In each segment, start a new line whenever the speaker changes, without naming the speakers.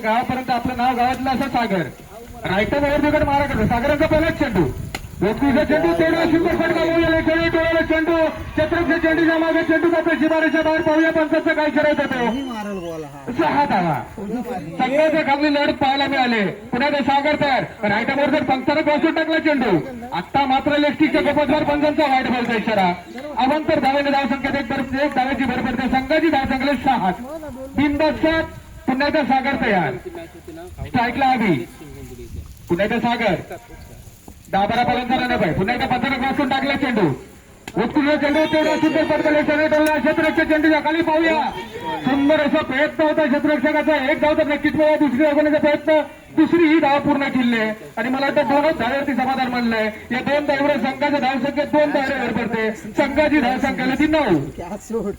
गावापर्यंत आपलं नाव गावातलं असं सागर. रायटर वर तिकडे मारा करतो. सागरांचा पहिलाच चेंडू. व्यक्तीचा चेंडू तेवढा सुपर फटका बोलला. खेळी टोळाला चेंडू. छत्रपती चेंडूच्या मागे चेंडू जातो शिबारेच्या बाहेर. पाहूया पंचाचा काय करत होतो. 6 धावा. सगळ्याच्या खाली लढत पाहायला मिळाले. पुन्हा ते सागर तयार. रायटरवर जर पंचाने बसून टाकला चेंडू. आता मात्र लेफ्टीच्या गोपसवार पंचांचा व्हाईट बॉलचा इशारा. अवंतर धावेने धावसंख्येत एक धावेची भर पडते. संघाची धावसंख्या 6. बिनबाद पुन्हा एकदा सागर तयार. स्ट्राईकला हवी. पुन्हा एकदा सागर 10-12 फलंदाज पाहिजे. पुन्हा एकदा पंचाने वाचून टाकला चेंडू. उत्कृष्ट चेंडू तेवढा सुंदर पडकले क्षेत्ररक्षक चेंडूच्या खाली पाहूया. सुंदर असा प्रयत्न होता क्षेत्ररक्षकाचा. एक धाव तर नक्कीच मिळाला. दुसरी धावण्याचा प्रयत्न. दुसरी ही धाव पूर्ण केली आणि मला वाटतं 2च धावेवरती समाधान म्हणलंय. या 2 धावेवर संघाच्या धावसंख्येत 2 धावे भर पडते. संघाची धावसंख्या ती 9.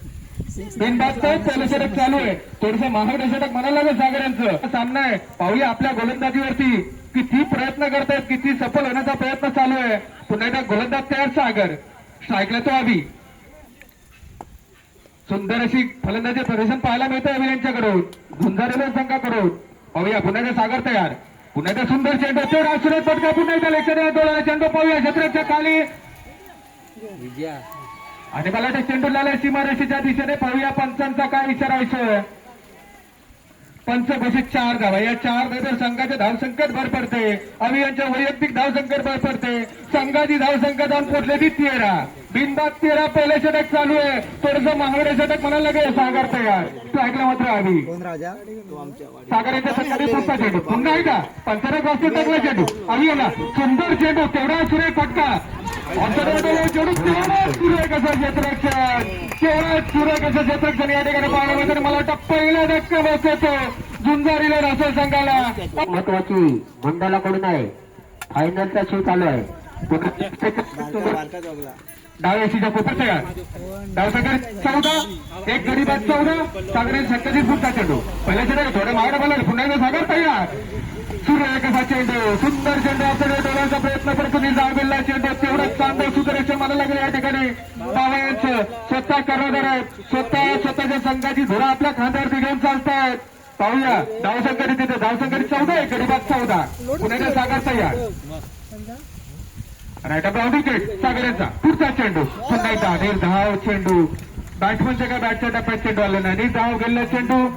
बिनबादचा पहिलं षटक चालू आहे. थोडंसं महागडं षटक म्हणायला लागेल सागर यांचं. सामना आहे. पाहूया आपल्या गोलंदाजीवरती किती प्रयत्न करतायत. किती सफल होण्याचा प्रयत्न चालू आहे. पुन्हा एकदा गोलंदाज तयार सागर. स्ट्राईकला तो हवी. सुंदर अशी फलंदाजी प्रदर्शन पाहायला मिळतं अभिन यांच्याकडून. झुंजारेला संघाकडून. पाहूया पुन्हा एकदा सागर तयार. पुन्हा एकदा सुंदर चेंडू. तो राष्ट्रीय पटका. पुन्हा एकदा लेखन डोळा चेंडू पाहूया क्षेत्राच्या खाली. आणि मला ते चेंडू लावलाय सीमारेषेच्या दिशेने. पाहूया पंचांचा काय इशारा आहे. पंच घोषित 4 धावा. या 4 धावेवर संघाच्या धावसंख्येत भर पडते. अवि यांच्या वैयक्तिक धावसंख्येत भर पडते. संघाची धावसंख्या जाऊन पोहोचले ती 13. बिनबाद 13. पहिलं षटक चालू आहे. थोडंसं महागडे षटक म्हणायला लागेल. सागर तयार. स्ट्राईकला मात्र हवी. सागर यांच्या संघाने पुढचा चेंडू. पुन्हा एकदा पंचाने वाचून टाकला चेंडू. अवि यांना सुंदर चेंडू. तेवढा सुरेख फटका. चेंडू तेवढा सुरेख असा क्षेत्ररक्षक. तेवढा सुरेख असं क्षेत्ररक्षण या ठिकाणी पाहायला मिळतं. मला वाटतं पहिला धक्का बसतो झुंजारीला रासोल संघाला.
महत्वाची मंडळाकडून आहे. फायनलचा शो चालू आहे.
डाव्याशीच्या पोपट तयार. धावसंख्या 14. एक गडी बाद 14. सागरे 37 फूटचा चेंडू. पहिल्या चेंडू थोडं मागं बोलाल. पुन्हा एकदा सागर तयार. सुरेख असा चेंडू. सुंदर चेंडू. आपल्या डोळ्याचा प्रयत्न करतो. निजाम बिल्ला चेंडू. तेवढंच चांगलं सुदर्शन मला लागलं या ठिकाणी. बाबांचं स्वतः कर्णधार आहेत. स्वतःच्या संघाची धुरा आपल्या खांद्यावरती घेऊन चालतायत. पाहूया धावसंख्या तिथे. धावसंख्या 14. एक गडी बाद 14. पुन्हा एकदा सागर तयार. राईट अप विकेट सागर यांचा. पुढचा चेंडू. पुन्हा एकदा निर्धाव चेंडू. बॅट्समनच्या काय बॅटच्या टप्प्यात चेंडू आला नाही. निर्धाव गेलेला चेंडू.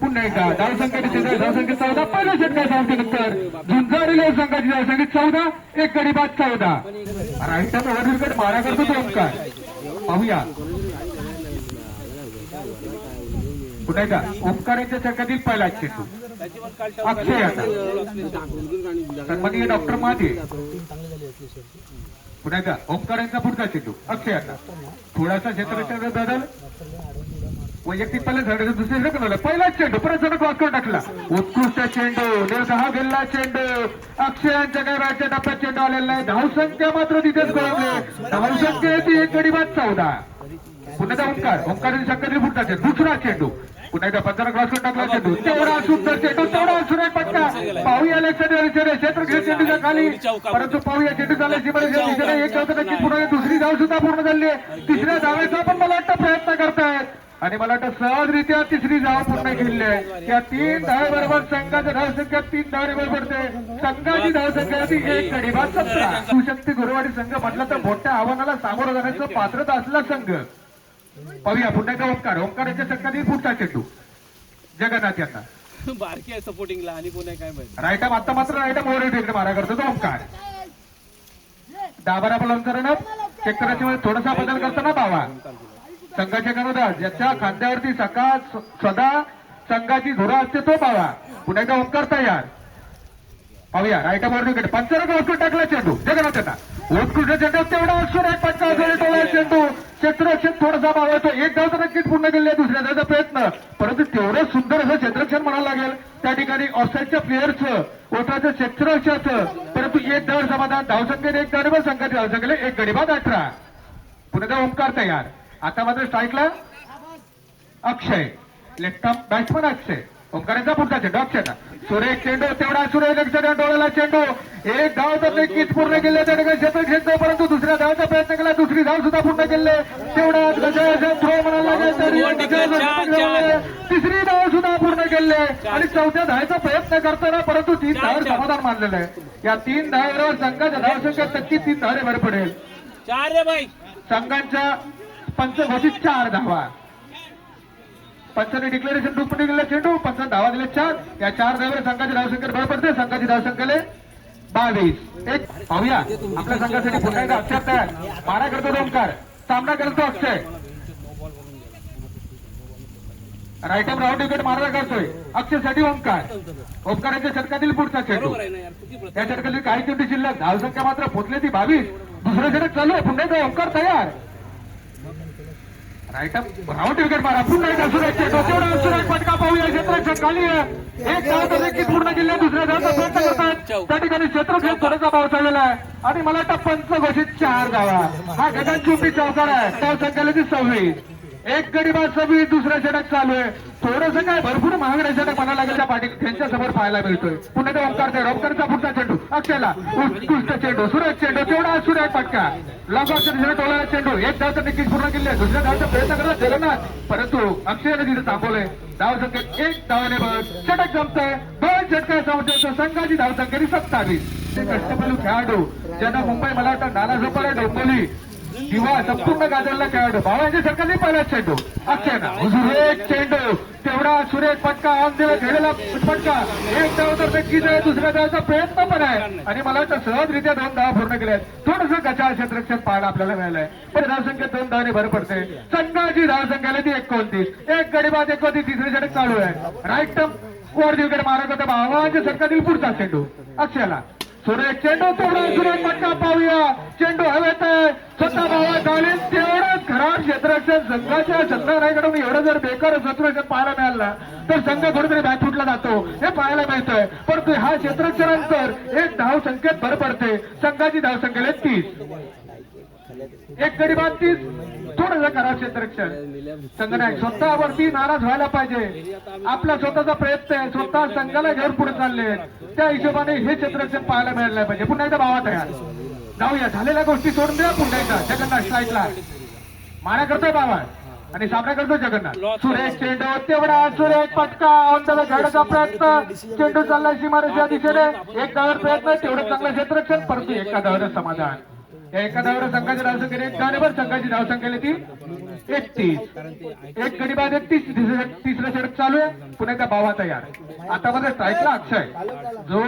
पुन्हा एकदा धावसंख्या तिथे. धावसंख्या 14. पहिल्या षटका धावसंख्येनंतर झुंजारीला संघाची धावसंख्या 14. एक गडी बाद 14. राईट अप विकेट मारा करतो तो ओंकार. पाहूया पुन्हा एकदा ओंकार यांच्या संघातील पहिला चेंडू. अक्षय आता सन्माननीय डॉक्टर महाते. पुन्हा एकदा ओंकार यांचा पुढचा चेंडू. अक्षय आता थोडासा क्षेत्ररक्षण बदल. वैयक्तिक पहिल्या झडक दुसरे षटक बनवलं. पहिला चेंडू. परत झडक वाचून टाकला. उत्कृष्ट चेंडू. निर्धाव गेला चेंडू. अक्षय यांच्या काय बॅटच्या टप्प्यात चेंडू आलेला आहे. धावसंख्या मात्र तिथेच गोळवली. धावसंख्या ती एक गडी बाद 14. पुन्हा एकदा ओंकार. ओंकार शंकरजी पुढचा चेंडू. दुसरा चेंडू. पुन्हा एकदा पंचाने क्रॉस करून टाकला चेंडू. तेवढा सुंदर चेंडू. तेवढा सुरेख पटका. पाहूया क्षेत्र चेंडूच्या खाली. परंतु पाहूया चेंडू झाला सीमारेषेच्या दिशेने. एक धाव नक्की पूर्ण. दुसरी धाव सुद्धा पूर्ण झाली आहे. तिसऱ्या धावेचा पण मला वाटतं प्रयत्न करतायत. आणि मला वाटतं सहजरित्या तिसरी धाव पूर्ण केली आहे. या 3 धावेबरोबर संघाच्या धावसंख्या 3 धावेवर पडते. संघाची धावसंख्या ती एक गडी बाद 17. शिवशक्ती गुरुवाडी संघ म्हटलं तर मोठ्या आव्हानाला सामोरं जाण्याचं पात्रता असला संघ. पाहूया पुन्हा एकदा ओंकार. ओंकार यांच्या संघातील पुढचा चेंडू. जगन्नाथ यांना
बारकी आहे सपोर्टिंगला आणि कोण आहे काय माहिती.
राईट आता मात्र राईट ओव्हर मारा करतो तो ओंकार. 10-12 फलंदाजांना चेक करायच्या थोडासा बदल करताना पाहावा. संघाचे कर्णधार ज्याच्या खांद्यावरती सदा संघाची धुरा असते तो पाहावा. पुन्हा एकदा ओंकार तयार. पाहूया राईट वर विकेट. पंचाने वाचून टाकला चेंडू. जगन्नाथ यांना उत्कृष्ट चेंडू. तेवढा सुरेख पटका टोळा चेंडू. क्षेत्ररक्षण थोडासा मावळतो. एक धाव तर नक्कीच पूर्ण केली आहे. दुसऱ्या धावचा प्रयत्न. परंतु तेवढं सुंदर असं क्षेत्ररक्षण म्हणायला लागेल त्या ठिकाणी ऑफसाईडच्या प्लेअरचं ओठाचं क्षेत्ररक्षाचं. परंतु एक धाव समाधान. धावसंख्येने एक धावेवर संघाची धावसंख्येला एक गडी बाद 18. पुन्हा ओंकार तयार. आता मात्र स्ट्राईकला अक्षय. लेफ्ट आर्म बॅट्समन अक्षय. ओंकार यांचा पुढचा चेंडू. अक्षयचा सुरेख चेंडू. तेवढा सुरेख डोळ्याला चेंडू. एक धाव तर नक्कीच पूर्ण केले त्या ठिकाणी शतक घेतलं, परंतु दुसऱ्या धावाचा प्रयत्न केला, दुसरी धाव सुद्धा पूर्ण केले. तेवढाच गजानन थ्रो म्हणायला लागेल तरी तिसरी धाव सुद्धा पूर्ण केले आणि चौथ्या धावेचा प्रयत्न करताना परंतु 3 धावावर समाधान मानलेलं आहे. या 3 धावांवर संघाच्या धावसंख्येत नक्की 3 धावे भर पडेल.
4 रे बाई.
संघांच्या पंचघोषित 4 धावा. पंचांनी डिक्लेरेशन ग्रुपने दिले चेंडू, 5 धावा दिले 4. या 4 धावांवर संघाची धावसंख्येत भर पडते. संघाची धावसंख्येले 22. एक पाहूया आपल्या संघासाठी पुन्हा एकदा अक्षर तयार. मारा करतो ओंकार, सामना करतो अक्षय. राईट आर्म राऊंड विकेट मारा करतोय अक्षयसाठी ओंकार. ओंकाराच्या षटकातील पुढचा चेंडू.
बरोबर आहे ना यार, किती प्रश्न.
या षटकातील काही चेंडू शिल्लक, धावसंख्या मात्र पोहोचली ती 22. दुसरं षटक चालू आहे, पुन्हा एकदा ओंकार तयार. राईट आर्म राऊंड विकेट मारा, पुन्हा एकदा सुरेश डोक्यावर सुरेश फटका पाहूया. क्षेत्ररक्षक खाली आहे. एक धाव तर नक्कीच पूर्ण केली, दुसऱ्या धावचा प्रयत्न करतात. त्या ठिकाणी क्षेत्ररक्षक थोडासा भाव चाललेला आहे आणि मला वाटतं पंचघोषित 4 धावा. हा गगन चुंबी चौकार आहे. धावसंख्येला ती 26. एक गडी बाद 26. दुसरा षटक चालू आहे. थोडंसं काय भरपूर महागडे षटक म्हणायला लागेल त्या पाठी त्यांच्या समोर पाहायला मिळतोय. पुन्हा ते ओंकार तयार. ओंकारचा पुढचा चेंडू अक्षयला, उत्कृष्ट चेंडू, सुरेश चेंडू, तेवढा सुरेश फटका. लॉकआउटच्या टोळाला चेंडू. एक धाव तर नक्कीच पूर्ण केली, दुसऱ्या धावचा प्रयत्न करत जगन्नाथ, परंतु अक्षयने तिथे थांबवलंय. धावसंख्येत 1 धावाने बस षटक जमतंय. 2 षटका समोरच्या संघाची धावसंख्या 27. कष्टपलू खेळाडू ज्यांना मुंबई मला वाटतं नाना झोपाला डोंबवली किंवा संपूर्ण गाजरला खेळाडू भावांच्या षटकाने पहिला चेंडू अक्षयना, सुरेश चेंडू, तेवढा सुरेश फटका, ऑन दिला खेळलेला फटका. एक धाव तर नक्कीच आहे, दुसऱ्या धावाचा प्रयत्न पण आहे आणि मला वाटतं सहजरित्या 2 धावा पूर्ण केल्या आहेत. थोडंसं गचाळ क्षेत्ररक्षण पाहायला आपल्याला मिळालंय, पण धावसंख्येत 2 धावाने भर पडते. संघाची धावसंख्या ती 29. एक गडी बाद 29. तिसरे षटक चालू आहे. राईट टर्म वर विकेट मारत होते भावांच्या षटकातील पुढचा चेंडू अक्षयला, सुरेश चेंडू, तेवढा सुरेश फटका पाहूया. चेंडू हवेत आहे, स्वतः भावा झाले. तेवढंच खराब क्षेत्ररक्षण संघाच्या क्षेत्रराकडून एवढं जर बेकार क्षेत्ररक्षण पाहायला मिळालं तर संघ कुठेतरी बॅट फुटला जातो हे पाहायला मिळतंय. परंतु हा क्षेत्ररक्षणानंतर 1 धाव संख्येत भर पडते. संघाची धावसंख्येला 30. एक गडी बाद 30. थोडंसं खराब क्षेत्ररक्षण. संघनायक स्वतःवरती नाराज व्हायला पाहिजे. आपला स्वतःचा प्रयत्न आहे, स्वतः संघाला घेऊन पुढे चालले, त्या हिशोबाने हे क्षेत्ररक्षण पाहायला मिळालं पाहिजे. पुन्हा एकदा भावा तयार. जाऊया, झालेल्या गोष्टी सोडून द्या. पुन्हा एकदा जगन्नाथ स्ट्राईकला मारा करतोय बाबा आणि सामना करतोय जगन्नाथ. सुरेश चेंडू, तेवढा सुरेश फटका, ऑन घाडाचा प्रयत्न. चेंडू चालला सीमारेषा दिशेने. 1 धावावर प्रयत्न, तेवढं चांगलं क्षेत्ररक्षण, परंतु 1 धावावर समाधान. या 1 धावावर संघाची धावसंख्या 1 धावावर संघाची धावसंख्या ती 31. एक गडी बाद 31. तिसरं षटक चालू आहे. पुन्हा एकदा बावा तयार. आता मध्ये स्ट्राईकला अक्षय जो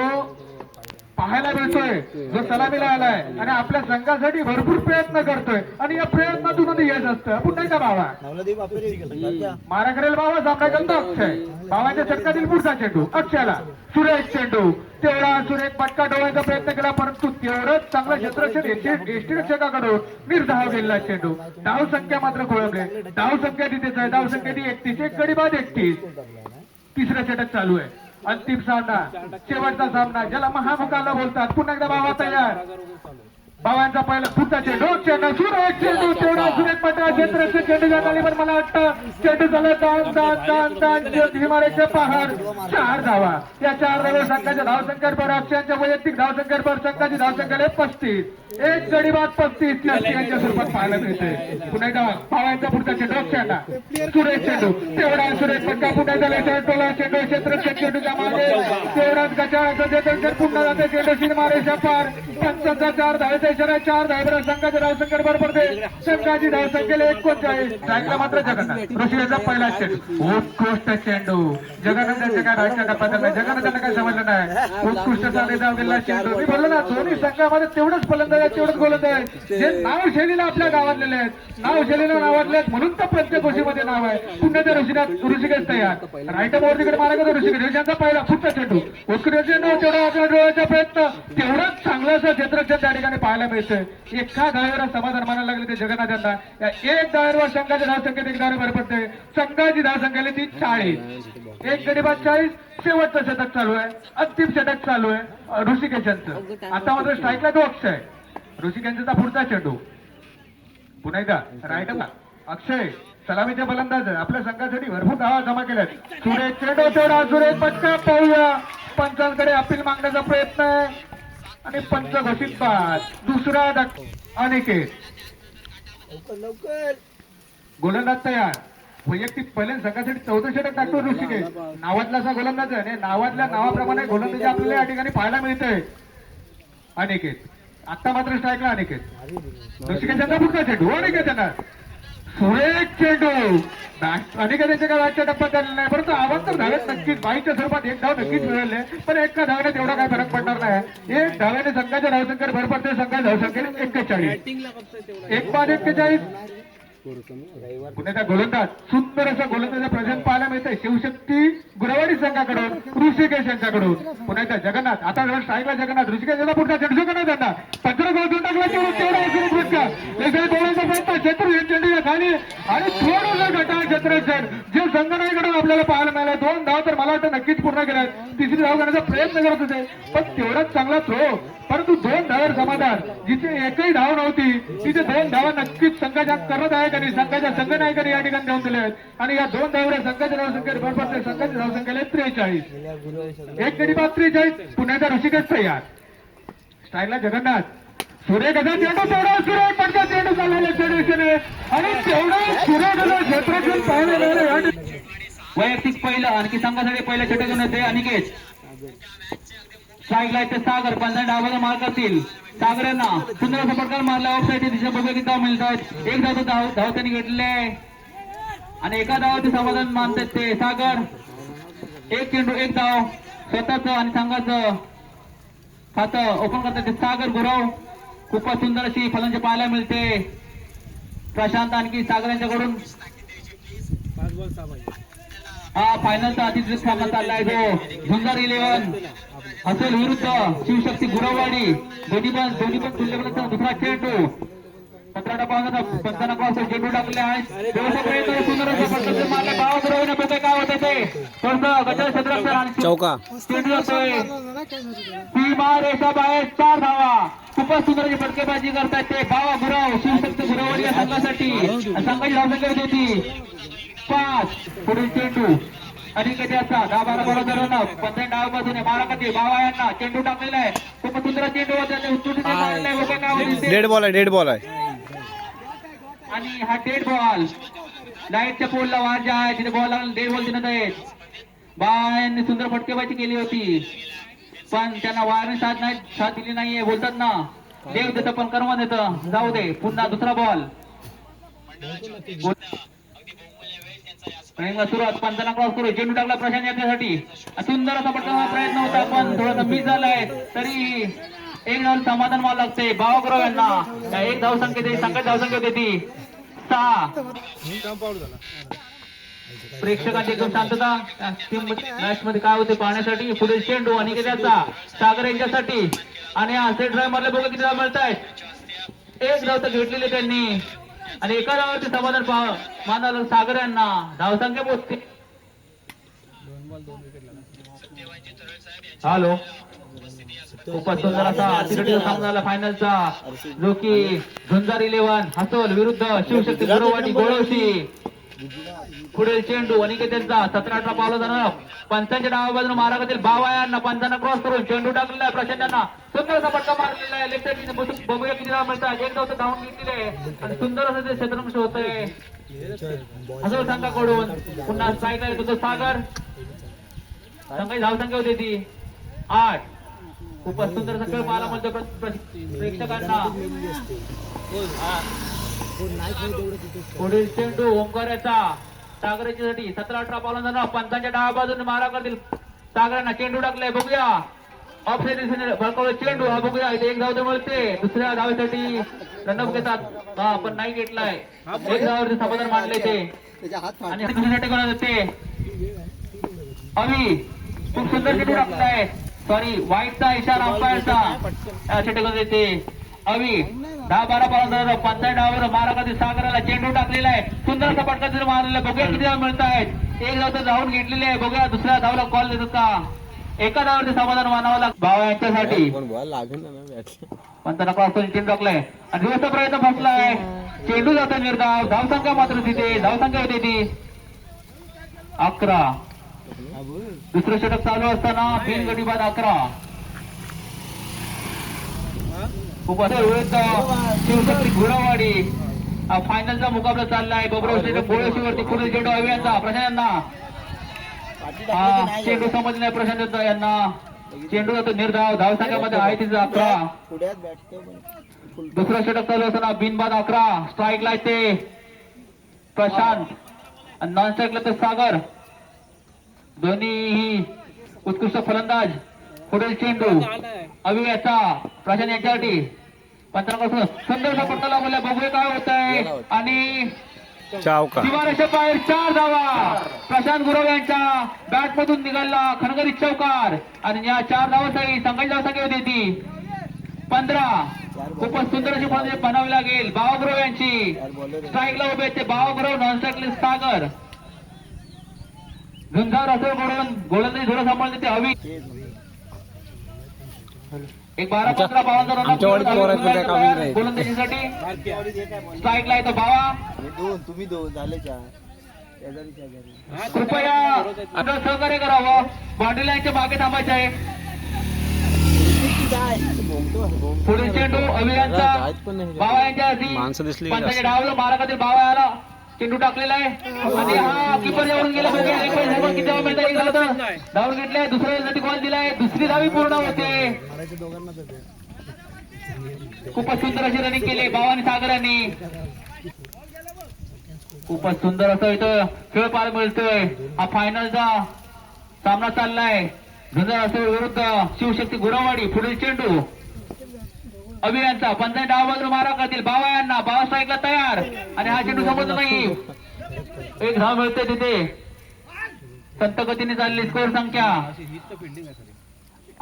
पाहायला मिळतोय, जो सलामीला आलाय आणि आपल्या संघासाठी भरपूर प्रयत्न करतोय आणि या प्रयत्नातून यश असतं. पुन्हा एकदा बावा मारा करेल. बाबा सामना करतो अक्षय. बाबाच्या षटकातील पुढचा चेंडू अक्षयला, सुरेश चेंडू, तेवढा सुरेश फटका डोळ्याचा प्रयत्न केला, परंतु तेवढंच चांगलं क्षेत्ररक्षण यष्टीरक्षकाकडून निर्धाव गेलेला चेंडू. धावसंख्या मात्र खोळंबले. धावसंख्या तिथेच आहे. धावसंख्या ती 31. एक गडी बाद 31. तिसरं षटक चालू आहे. अंतिम सामना, शेवटचा सामना ज्याला महामुकाबला बोलतात. पुन्हा एकदा बाबा तयार. बाबांचा पहिला पुढचा चेंडू, सुरेश चेंडू, तेवढा सुरेश फटका, क्षेत्ररक्षक चेंडू जाताली, पण मला वाटतं चेंडू झाला हिमालयाचे पहाड. 4 धावा. या 4 धावा संघाच्या धावसंख्येवर अक्षयांच्या वैयक्तिक संघाची धावसंख्या 35. एक गडी बाद 35 यांच्या स्वरूपात पाहायला मिळते. पुन्हा एकदा बाबांचा पुढचा चेंडू अक्षयांना, सुरेश चेंडू, तेवढा सुरेश फटका, पुन्हा एकदा टोला चेंडू, क्षेत्ररक्षक चेंडूच्या मागे, तेवढाच गचाळाचं क्षेत्ररक्षण पुन्हा जाते. चेंडू सीमारेषा पार. 4 धावेचा इशारा. 4 धावेवर संघाच्या धावसंख्येवर भर पडते. संघाची धावसंख्येला 39. ट्रॅकला मात्र जगन्नाथ ऋषीचा पहिला चेंडू, उत्कृष्ट चेंडू. जगन्नाथांच्या काय राजच्या करतात नाही, जगन्नाथांना काय समजलं नाही. उत्कृष्ट चाले जाऊ गेला चेंडू. मी बोललो ना, दोन्ही संघामध्ये तेवढंच फलंदाज आहे, तेवढंच गोलंदाज आहे. जे नाव शैलीला आपल्या गावातलेले आहेत, नाव शैलीला नावातले आहेत, म्हणून तर पंचकोशीमध्ये नाव आहे. पुन्हा ते ऋषिकेश तयार. राईट वर तिकडे मारा करतो ऋषिकेश. यांचा पहिला पुढचा चेंडू, उत्कृष्ट चेंडू, तेवढा आपल्या डोळ्याचा प्रयत्न, तेवढंच चांगलं असं क्षेत्ररक्षण त्या ठिकाणी पाहायला मिळतंय. एका धावेवर समाधान मानायला लागले ते जगन्नाथांना. या 1 धावेवर संघाच्या धावसंख्येत 1 धावे भर पडते. संघाची धावसंख्या ती 40. एक गडी बाद 40. शेवटचं षटक चालू आहे. अंतिम षटक चालू आहे ऋषिकेशांचं. आता मात्र स्ट्राईकला 2 अक्षय. ऋषिकेशचा पुढचा चेंडू. पुन्हा एकदा राईट अक्षय सलामीचे फलंदाज आपल्या संघासाठी भरपूर धावा जमा केल्यात. सुरेश चेंडू, तेवढा सुरेश फटका पाहूया. पंचांकडे अपील मागण्याचा प्रयत्न आहे आणि पंच घोषित बाद. दुसरा अनिकेत गोलंदाज तयार. वैयक्तिक पहिल्यांदा संघासाठी 14 षटक टाकतो ऋषिकेश. नावातला असा गोलंदाज आहे आणि नावातल्या नावाप्रमाणे गोलंदाजी आपल्याला या ठिकाणी पाहायला मिळतंय. अनिकेत आता मात्र स्ट्राईकला अनिकेत. ऋषिकेश यांचा पुढचा चेंडू. अनिकेत यांना सुरेख चेंडू. अनिकेत यांच्या काय वाटच्या टप्प्यात झालेला नाही, परंतु आवाज तर धावेत नक्कीच बाईच्या स्वरूपात एक धाव नक्कीच मिळाले, पण एका धावने तेवढा काय फरक पडणार नाही. एक धाव्याने संघाच्या धावसंख्येत भर पडते. संघाच्या धावसंख्येने 41.
बॅटिंगला फक्त तेवढा
एक बाद 41. पुण्याचा गोलंदाज सुंदर असा गोलंदाज प्रेझेंट पाहायला मिळतंय शिवशक्ती गुरवाडी संघाकडून ऋषिकेश यांच्याकडून. पुण्याचा जगन्नाथ आता जवळ स्ट्राईकला जगन्नाथ. ऋषिकेश यांना पुढचा चेंडू करण्यात त्यांना 15 गोल घेऊन टाकला. तेवढा क्षेत्र चेंडूच्या खाली आणि थोडं गटा क्षेत्रक्षण जे संघटनेकडून आपल्याला पाहायला मिळालं. 2 धाव तर मला वाटतं नक्कीच पूर्ण केल्यात. तिसरी धाव करण्याचा प्रयत्न करत होते, पण तेवढाच चांगला थ्रो, परंतु 2 धावांवर समाधान. जिथे एकही धाव नव्हती तिथे 2 धावा नक्कीच संघाच्या करत आहे आणि संघाच्या संघनायकांनी या ठिकाणी देऊन दिले आहेत आणि या 2 धावड्या संघाच्या धावसंख्येत भर पडते. संघाच्या धावसंख्येला 43. एक गडी बाद 43. पुण्याचा ऋषिकेश तयार. स्टाईलला जगन्नाथ. सुरेख असा चेंडू. तेवढा सुरेख पटका चेंडू चाललेला चेंडूने आणि तेवढा सुरेख असा क्षेत्रक्षण पाहायला मिळालं. वैयक्तिक पहिलं आणखी संघासाठी पहिलं षटक घेऊन येते अनिकेत. स्ट्राईकला येते सागर. 15 डावाला मार करतील. सागर यांना सुंदर असा पटकार मारला. ऑफ साईड दिशा बघूया किती धाव मिळतात. एक धाव त्यांनी घेतले आणि एका धावाचे समाधान मानतात ते सागर. एक चेंडू एक धाव स्वतःच आणि संघाचं खातं ओपन करतात ते सागर गुरव. खूपच सुंदर अशी फलंदाजी पाहायला मिळते. प्रशांत आणखी सागर यांच्याकडून
5 बॉल 6 पाहिजे.
हा फायनलचा अतिथी सामना चाललाय जो झुंजार 11 हसल विरुद्ध शिवशक्ती गुरववाडी. दोन्ही पण तुल्यबळाचा दुसरा चेंडू 17 डावांचा 15 क्रॉस चेंडू टाकले आहेत. प्रयत्न सुंदर असा फलंदाजी मारला. भाव गुरवने बघा काय होते ते थोडंसं गजर क्षेत्ररक्षण आणि
चौका
चेंडू जातोय सीमा रेषा बाहेर. 4 धावा. खूपच सुंदर अशी फटकेबाजी करतायत ते बावा गुरव. शिवशक्ती गुरववाडी या संघासाठी संघाची धावसंख्या होती 5. पुढील चेंडू अनिकेत याचा 10-12 बॉल धरून 15 डावापासून माराकती बावा यांना चेंडू टाकलेला आहे. खूपच सुंदर चेंडू त्याने उत्तुटीने मारलेला आहे. बघा काय होते.
डेड बॉल आहे
आणि हा डेड बॉल लाईटच्या पोलला वार जे आहे तिथे बॉल लागला. डेड बॉल देण्यात आहेत. बायांनी सुंदर फटकेबाजी केली होती, पण त्यांना वारने साथ दिली नाहीये. बोलतात ना देव देतं पण कर्म देतं. जाऊ दे. पुन्हा दुसरा बॉल सुरुवात. 15 क्रॉस करू. चेंडू टाकला प्रशांत याच्यासाठी. सुंदर असा पटकन प्रयत्न होता पण थोडासा मिस झालाय. तरी एक धाव समाधान मला लागते बावागुरव यांना. एक धाव संख्येत संघाची धावसंख्या होती ती 6. प्रेक्षकांची एकदम शांतता मॅच मध्ये काय होते पाहण्यासाठी. पुढील चेंडू अनिकेत याचा सागर यांच्यासाठी आणि हा सेट ड्राईव्ह मारले. बघा किती धाव मिळत आहेत. एक धाव तर घेतलेली त्यांनी आणि एका धावाचे समाधान मानाला सागर यांना. धावसंख्या पोहोचते. हॅलो. खूपच सुंदर असा अतिरटीचा सामना झाला फायनलचा जो की झुंजार 11 हसोल विरुद्ध शिवशक्ती गुरववाडी गोळवशी. पुढील चेंडू अनिकेत यांचा 17-18 पावलं जाणार. 5 डावाबाजून मारा करतील बावा यांना. 5 क्रॉस करून चेंडू टाकलेला आहे प्रशांत यांना. सुंदर असा फटका मारलेला आहे. लेफ्ट साईड बघूया किती धाव मिळतात. एक धाव तर धावून घेतलेले आणि सुंदर असं ते क्षेत्ररक्षण होतंय हसोल संघाकडून. पुन्हा स्ट्राईकला येतो तो सागर. संघाची धावसंख्या होती ती 8. खूपच सुंदर खेळ पाहायला मिळतो प्रेक्षकांना. पुढील चेंडू ओंकाराचा सागर याच्यासाठी 17-18 पावलं जाणार. 5 डावाबाजून मारा करतील सागरांना. चेंडू टाकलाय. बघूया ऑफ साईड चेंडू हा बघूया. इथे एक धाव तर मिळते. दुसऱ्या धावेसाठी रनअप घेतात हा पण नाही घेतलाय. एक धावावरती समाधान मांडले ते आणि ते अवी खूप सुंदर चेंडू टाकलाय. सॉरी व्हाईटचा इशारा अंपायरचा षटक देते अवी. 10-12 पावलं 15 डावावर मारा करतील सागराला. चेंडू टाकलेला आहे. सुंदर असा फटका जर मारलेला. बघूया किती धाव मिळत आहेत. एक धाव तर धावून घेतलेली आहे. बघूया दुसऱ्या धावला कॉल देतात का. एका धावावरती समाधान मानावं लागतं भावा यांच्यासाठी. 15 क्रॉस चेंडू टाकलाय आणि दिवसचा प्रयत्न फसला आहे. चेंडू जातो निर्धाव. धावसंख्या मात्र तिथे धावसंख्या होती ती 11. दुसरं षटक चालू असताना बिनगडी बाद 11. उपस्थित विरुद्ध शिवशक्ती गुरावाडी फायनलचा मुकाबला चाललाय. बबराव स्टेडियम गोळेश्वरती पुढील चेंडू अभियांचा प्रशांत यांना चेंडू समजले नाही. प्रशांत यांना चेंडू जातो निर्धाव. धावसंख्यामध्ये आहे तिचा 11. दुसरा षटक चालू असताना बिनबाद 11. स्ट्राईकला ते प्रशांत आणि नॉन स्ट्राईकला तर सागर. दोन्ही उत्कृष्ट फलंदाज. पुढील चेंडू अभियाचा प्रशांत यांच्यासाठी पंचांपासून सुंदरसा पट्टा लावला. बघूया काय होत आहे. आणि
चौका
सीमारेषा बाहेर 4 धावा. प्रशांत गुरव यांच्या बॅट मधून निघाला खणगरीत चौकार. आणि या 4 धावासाठी संघाची धावसंख्या होती ती 15. खूपच सुंदर अशी फलंदाजी बनावी लागेल बावागुरव यांची. स्ट्राईकला उभे ते बावागुरव, नॉन स्ट्राईकला सागर. झुंजार असं करून गोलंदाजी थोडं सांभाळते ते हवी. एक 12-15 बावांचा गोलंदाजीसाठी. स्ट्राईकला येतो बावा.
तुम्ही दोन झाले
कृपया आपलं सहकार्य करावं. बाउंड्री लाईनच्या मागे थांबायचे आहे. पुढील चेंडू अभियांचा बावा यांच्या
माणसं दिसली
पंचाचे डावलं माराखातील बावा आला. चेंडू टाकलेला आहे आणि हा किपर जवळून गेला. किती धावा मिळता येईल होतं. धावून घेतले. दुसऱ्यासाठी कॉल दिलाय. दुसरी धावी पूर्ण होते. खूपच सुंदर अशी रनिंग केली बावानी सागरांनी. खूपच सुंदर असं इथं खेळ पाहायला मिळतोय. हा फायनलचा सामना चाललाय झुंजार असं विरुद्ध शिवशक्ती गुरावाडी. पुढील चेंडू अभियांचा 15 डावाबाजूला मारा करतील बावा यांना. बावा स्ट्राईकला तयार आणि हा चेंडू समजत नाही. एक धाव मिळते तिथे. संत गतीने चालली स्कोर संख्या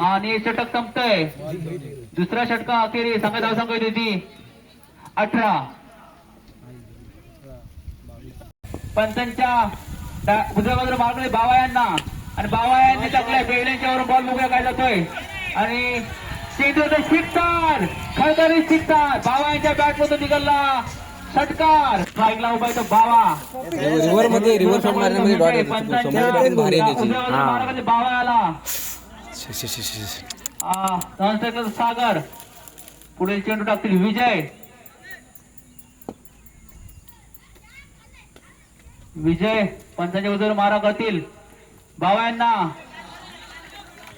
आणि षटक संपतंय. दुसऱ्या षटका अखेरी संघ धावसंख्या होती ती 18. पंचांच्या उजव्या बाजूला मारले बावा यांना आणि बावा यांनी टाकलाय. बेवल्यांच्या वरून बॉल बघूया काय जातोय. आणि चेंडू शिकतात खळखळीत शिकतात. बावा यांच्या बॅट मधून निघाला षटकार. स्ट्राईकला उभा येतो बावा.
रिव्हर मध्ये रिव्हर शॉट मारण्यामध्ये डॉट येतो.
बावा आला. नॉन स्ट्राईकला सागर. पुढील चेंडू टाकतील विजय. विजय पंचांच्या उजव्यावर मारा करतील बावा यांना.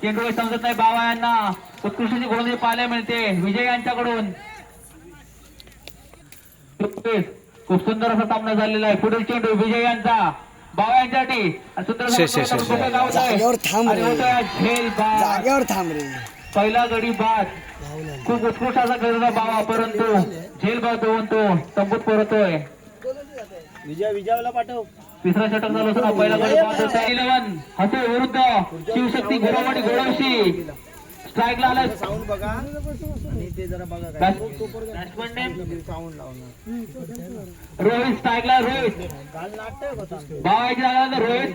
चेंडू काही समजत नाही बावा यांना. उत्कृष्ट गोलंदाजी पाहायला मिळते विजय यांच्याकडून. खूप सुंदर असा सामना झालेला आहे. पुढील चेंडू विजय यांचा बावा यांच्यासाठी
जागेवर थांब रे.
पहिला गडी बाद. खूप उत्कृष्ट असा खेळ होता बावा परंतु झेल बाद होऊन तो तंबूत परतोय.
विजयाला पाठव.
तिसरा षटक झाला असताना पहिला गडी बाद होता. 11 हसे विरुद्ध शिवशक्ती गुरावाडी गोळवशी. स्ट्राईकला आला
साऊंड बघा आणि ते जरा बघा
बॅट्समन नेम
साऊंड लावणार.
रोहित. स्ट्राईकला रोहित.
काल नाटक होता.
बावाची जागा रोहित.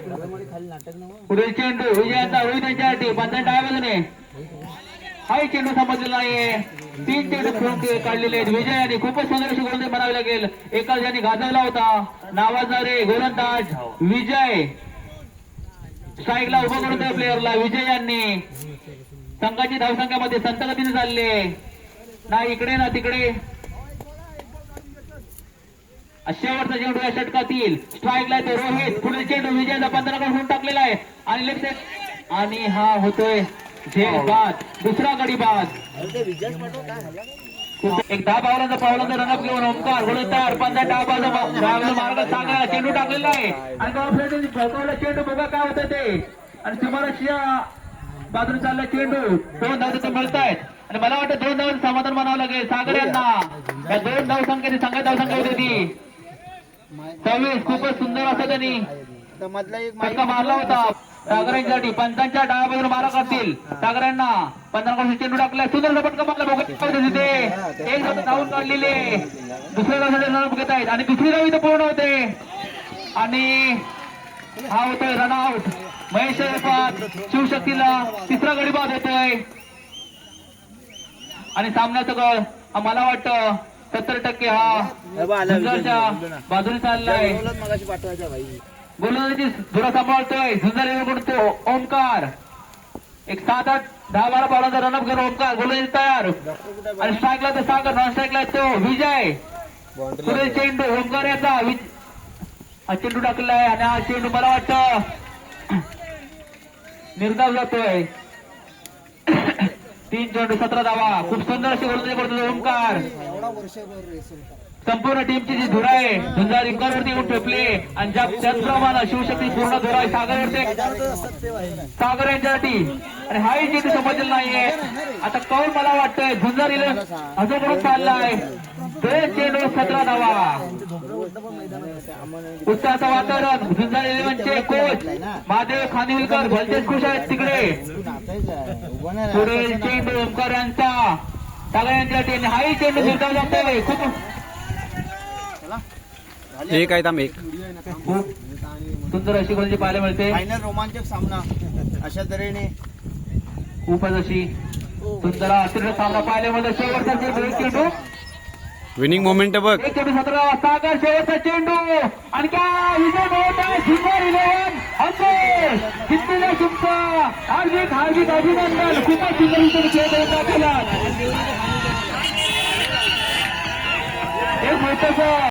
खाली नाटक नव्हतं.
पुढील चेंडू विजयांचा रोहित यांच्यासाठी 15 डाव्या बाजूने. हाही चेंडू समजलेला नाहीये. 3 चेंडू खेळून काढलेले आहेत विजयाने. खूपच सुंदर अशी गोलंदाजी बनावी लागेल. एका ज्याने गाजवला होता नावाचा रे गोलंदाज विजय. स्ट्राईकला उभा करून त्या प्लेअरला विजय यांनी. संघाची धावसंख्यामध्ये संतगतीने चालले ना इकडे ना तिकडे. शेवटचा चेंडू या षटकातील. स्ट्राईकला ते रोहित. पुढील चेंडू विजयाचा 15 कडून टाकलेला आहे आणि लेफ्ट साइड आणि हा होतोय झेल बाद. दुसरा गडी बाद. एक 10 बावलांचा पावलांचा रनअप घेऊन ओमकार गोलंदाज 15 डाव मार्ग चांगला चेंडू टाकलेला आहे आणि फळकवला चेंडू बघा काय होतं ते. आणि सीमारेषा बाजूने चालला चेंडू. 2 धाव मिळत आहेत आणि मला वाटतं 2 धाव समाधान म्हणावं लागेल सागर यांना. या 2 धाव संख्येची संघात धाव संख्या होती ती 26. खूपच सुंदर असं त्यांनी
मधला एक
फटका मारला होता सागरांसाठी. पंचांच्या डाव्या बाजूला मारा करतील सागरांना. 15 कडून चेंडू टाकलाय. सुंदर फटका मारला बघा तिथे. एक धाव धावून काढलेले. दुसऱ्या धावसाठी घेत आहेत आणि दुसरी धाव इथं पूर्ण होते आणि हा होतोय रनआउट. महेश शिवशक्तीला तिसरा गडी बाद होतोय आणि सामन्याचा गळ मला वाटतं 70% हा झुंजारच्या बाजूने चाललाय.
मगाशी पाठवायचा भाई.
गोलंदाजी धुरा सांभाळतोय झुंजार कडून तो ओमकार. एक 7-8 10-12 बॉलांचा रनअप करून ओमकार गोलंदाज तयार आणि स्ट्राईकला तर सागर नॉन स्ट्राईकला तो विजय पुढे चेंडू ओमकार याचा हा चेंडू टाकलेला आहे आणि हा चेंडू मला वाटतं निर्धाव जातोय 3 चेंडू 17 धावा खूप सुंदर अशी गोलंदाजी करतो ओमकार
एवढा वर्षभर रेस
संपूर्ण टीमची जी धुरा आहे झुंजार इमकारवरती येऊन ठेपले आणि त्याचप्रमाणे शिवशक्ती पूर्ण धुरा आहे सागरवरती सागर यांच्यासाठी आणि हाही चेंडू समजलेला नाहीये आता कौल मला वाटतंय झुंजार इलेव्हन असं करून चाललाय 2 चेंडू 17 धावा उत्साहाचं वातावरण झुंजार इलेव्हनचे कोच महादेव खानिविलकर भलतेच खुश आहेत तिकडे पुढे चेंडू ओमकार यांचा सागर यांच्यासाठी आणि हाही चेंडू निर्धाव जातोय खूप
एक आहे थांब एक
खूप सुंदर अशी गोलंदाजी पाहायला मिळते
फायनल रोमांचक सामना अशा तऱ्हेने
खूपच अशी सुंदर अतिरिक्त सामना पाहायला मिळतो शेवटचा चेंडू
विनिंग मोमेंट बघ
1 चेंडू 17 सागर शेवटचा चेंडू आणि काय विजय मिळवताय झुंजार इलेव्हन अंकुश जिंकलेला तुमचा हार्दिक हार्दिक अभिनंदन खूपच सुंदर इथे खेळ दाखवला एक महत्वाचं